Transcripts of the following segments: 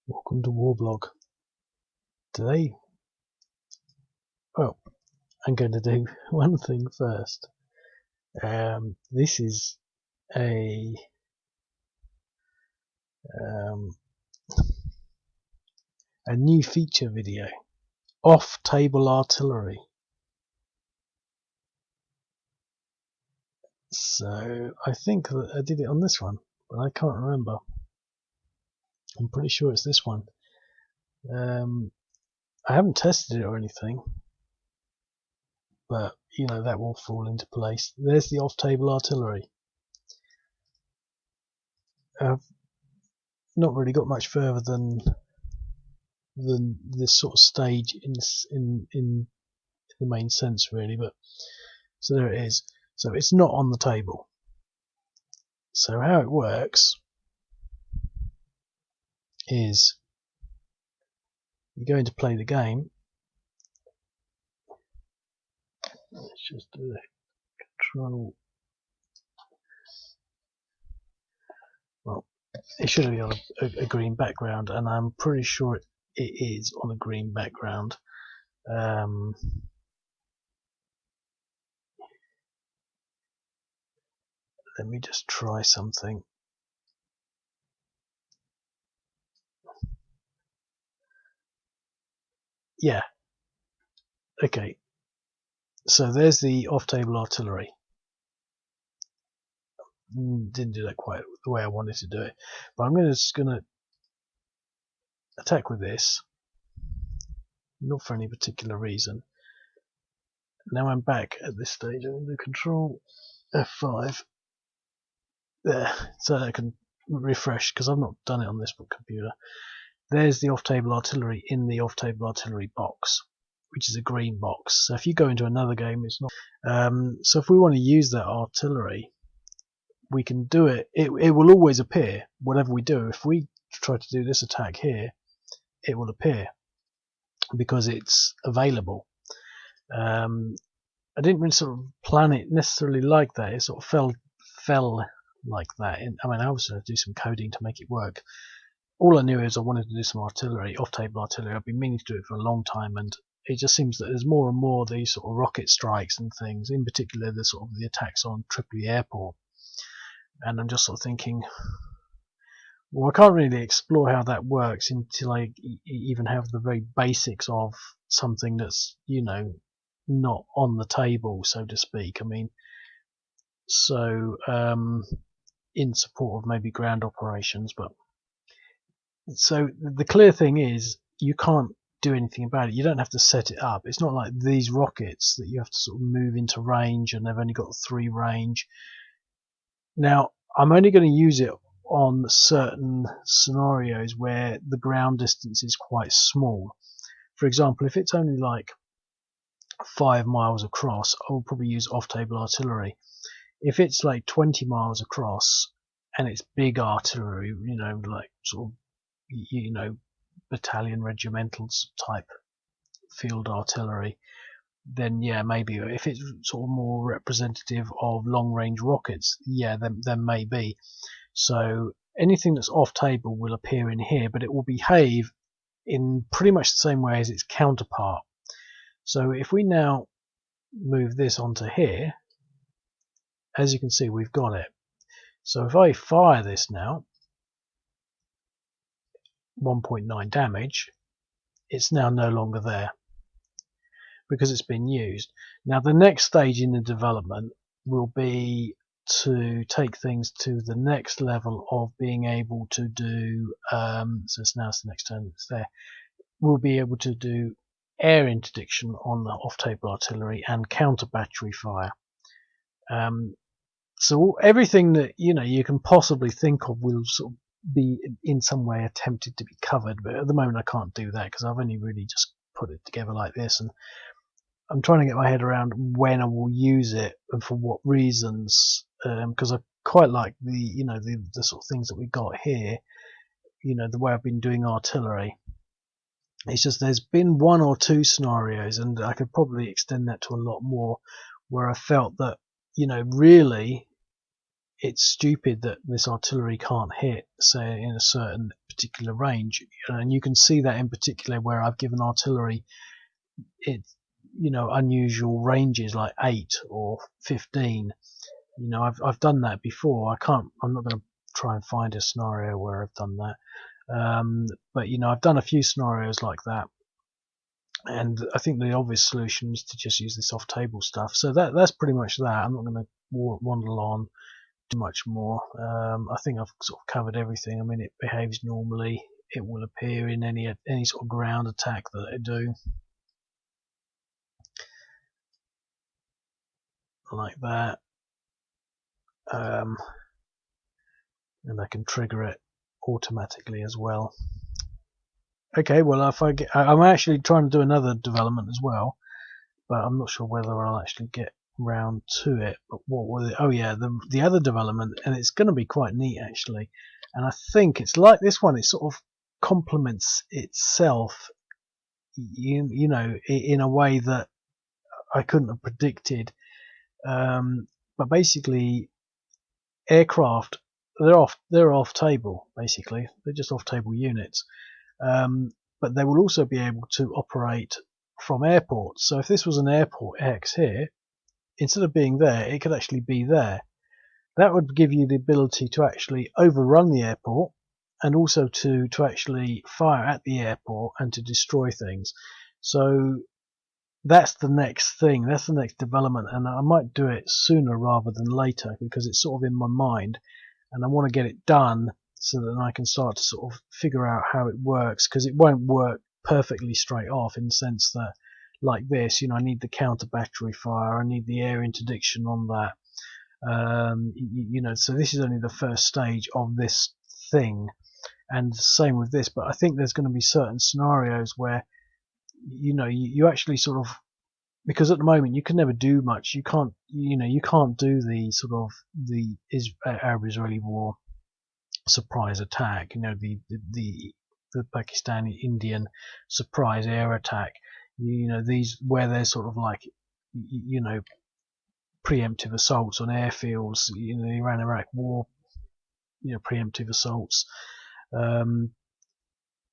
Welcome to Warblog. Today, well, I'm going to do one thing first. This is a new feature video, off-table artillery. So I think that I did it on this one, but I can't remember. I'm pretty sure it's this one. I haven't tested it or anything, but you know that will fall into place. There's the off-table artillery. I've not really got much further than this sort of stage in the main sense, really. But so there it is. So it's not on the table. So how it works is you're going to play the game. Let's just do the control. Well, it should be on a green background, and I'm pretty sure it is on a green background. Let me just try something. Yeah. Okay. So there's the off-table artillery. Didn't do that quite the way I wanted to do it, but I'm just gonna attack with this, not for any particular reason. Now I'm back at this stage. I'm going to control F5 there, so I can refresh because I've not done it on this computer. There's the off-table artillery in the off-table artillery box, which is a green box. So if you go into another game, it's not. So if we want to use that artillery, we can do it. It will always appear, whatever we do. If we try to do this attack here, it will appear because it's available. I didn't really sort of plan it necessarily like that. It sort of fell like that. I mean, I was going to do some coding to make it work. All I knew is I wanted to do some artillery, off-table artillery. I've been meaning to do it for a long time, and it just seems that there's more and more of these sort of rocket strikes and things, in particular the sort of the attacks on Tripoli Airport. And I'm just sort of thinking, well, I can't really explore how that works until I even have the very basics of something that's, you know, not on the table, so to speak. I mean, so in support of maybe ground operations, but so the clear thing is you can't do anything about it. You don't have to set it up. It's not like these rockets that you have to sort of move into range, and they've only got 3 range. Now, I'm only going to use it on certain scenarios where the ground distance is quite small. For example, if it's only like 5 miles across, I'll probably use off-table artillery. If it's like 20 miles across and it's big artillery, you know, like sort of, you know, battalion regimentals type field artillery, then yeah, maybe. If it's sort of more representative of long-range rockets, yeah, then maybe. So anything that's off-table will appear in here, but it will behave in pretty much the same way as its counterpart. So if we now move this onto here, as you can see, we've got it. So if I fire this now, 1.9 damage, it's now no longer there because it's been used. Now the next stage in the development will be to take things to the next level of being able to do, so it's the next turn that's there, we'll be able to do air interdiction on the off-table artillery and counter battery fire. So everything that, you know, you can possibly think of will sort of be in some way attempted to be covered, but at the moment I can't do that because I've only really just put it together like this, and I'm trying to get my head around when I will use it and for what reasons, because I quite like the, you know, the sort of things that we got here, you know, the way I've been doing artillery. It's just there's been 1 or 2 scenarios, and I could probably extend that to a lot more, where I felt that, you know, really it's stupid that this artillery can't hit, say, in a certain particular range, and you can see that in particular where I've given artillery unusual ranges like 8 or 15. I've done that before. I'm not going to try and find a scenario where I've done that. But I've done a few scenarios like that, and I think the obvious solution is to just use this off-table stuff. So that's pretty much that. I'm not going to wander on too much more. I think I've sort of covered everything. I mean, it behaves normally. It will appear in any sort of ground attack that I do, like that. And I can trigger it automatically as well. Okay, well, I'm actually trying to do another development as well, but I'm not sure whether I'll actually get round to it. But what was it? Oh yeah, the other development, and it's going to be quite neat actually. And I think it's like this one. It sort of complements itself, in a way that I couldn't have predicted. But basically, aircraft, they're off table. Basically, they're just off table units. But they will also be able to operate from airports. So if this was an airport X here, instead of being there, it could actually be there. That would give you the ability to actually overrun the airport, and also to actually fire at the airport and to destroy things. So that's the next thing. That's the next development, and I might do it sooner rather than later because it's sort of in my mind, and I want to get it done so that I can start to sort of figure out how it works, because it won't work perfectly straight off, in the sense that, like this, I need the counter battery fire, I need the air interdiction on that. So this is only the first stage of this thing, and same with this. But I think there's going to be certain scenarios where you actually sort of, because at the moment you can never do much. You can't do the sort of the Arab-Israeli war surprise attack, the Pakistani Indian surprise air attack, these where they're sort of like, preemptive assaults on airfields, the Iran-Iraq war, preemptive assaults.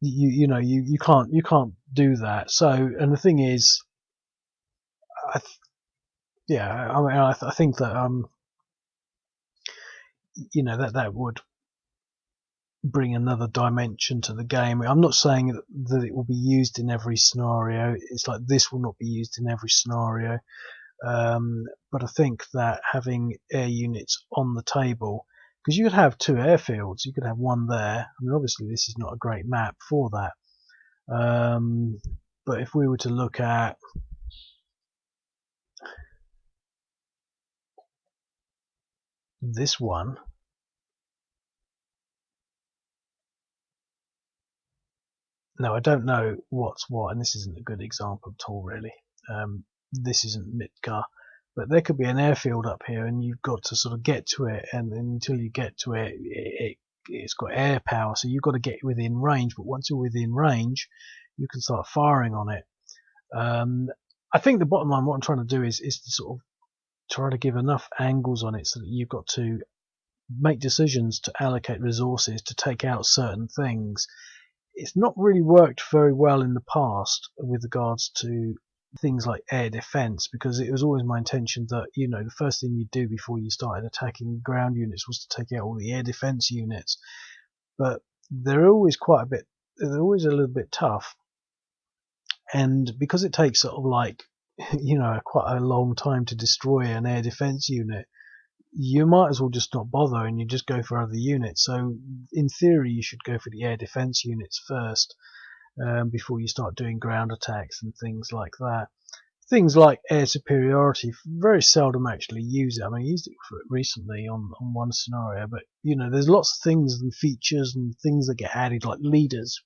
You can't do that. So, and the thing is, I think that that would bring another dimension to the game. I'm not saying that it will be used in every scenario. It's like this will not be used in every scenario. But I think that having air units on the table, because you could have 2 airfields, you could have one there. I mean, obviously this is not a great map for that. But if we were to look at this one, now I don't know what's what, and this isn't a good example at all, really. This isn't Midgar, but there could be an airfield up here, and you've got to sort of get to it, and until you get to it, it's got air power, so you've got to get within range. But once you're within range, you can start firing on it. I think the bottom line, what I'm trying to do is to sort of try to give enough angles on it so that you've got to make decisions to allocate resources to take out certain things. It's not really worked very well in the past with regards to things like air defense, because it was always my intention that the first thing you do before you started attacking ground units was to take out all the air defense units. But they're always they're always a little bit tough, and because it takes sort of like quite a long time to destroy an air defense unit, you might as well just not bother and you just go for other units. So in theory you should go for the air defense units first, before you start doing ground attacks and things like that. Things like air superiority, very seldom actually use it. I mean, I used it recently on one scenario, but there's lots of things and features and things that get added, like leaders.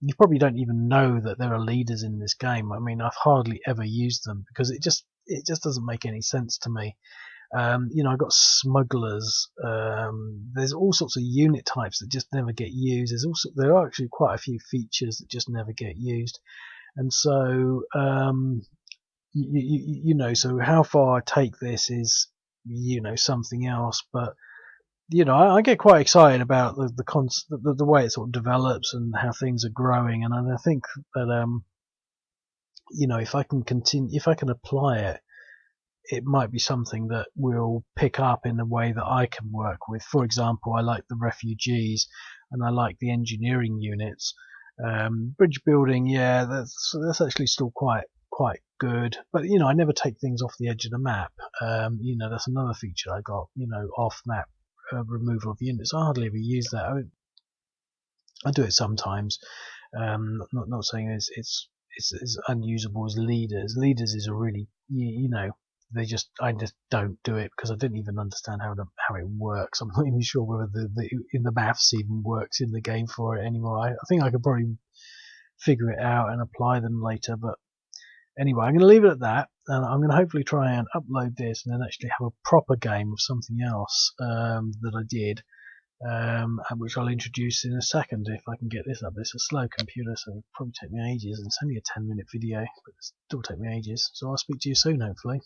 You probably don't even know that there are leaders in this game. I mean, I've hardly ever used them because it just doesn't make any sense to me. I've got smugglers. There's all sorts of unit types that just never get used. There are actually quite a few features that just never get used, and so so how far I take this is something else. But you know, I get quite excited about the way it sort of develops and how things are growing, and I think that you know, if I can continue, if I can apply it, it might be something that will pick up in a way that I can work with. For example, I like the refugees and I like the engineering units. Bridge building, yeah, that's actually still quite good. But you know, I never take things off the edge of the map. You know, that's another feature I got. You know, off map removal of units. I hardly ever use that. I do it sometimes. Not saying it's as unusable as leaders. Leaders is a really you know, I just don't do it because I didn't even understand how it works. I'm not even sure whether the maths even works in the game for it anymore. I think I could probably figure it out and apply them later. But anyway, I'm going to leave it at that, and I'm going to hopefully try and upload this and then actually have a proper game of something else that I did. Which I'll introduce in a second if I can get this up. It's a slow computer, so it'll probably take me ages, and it's only a 10-minute video, but it'll still take me ages. So I'll speak to you soon, hopefully.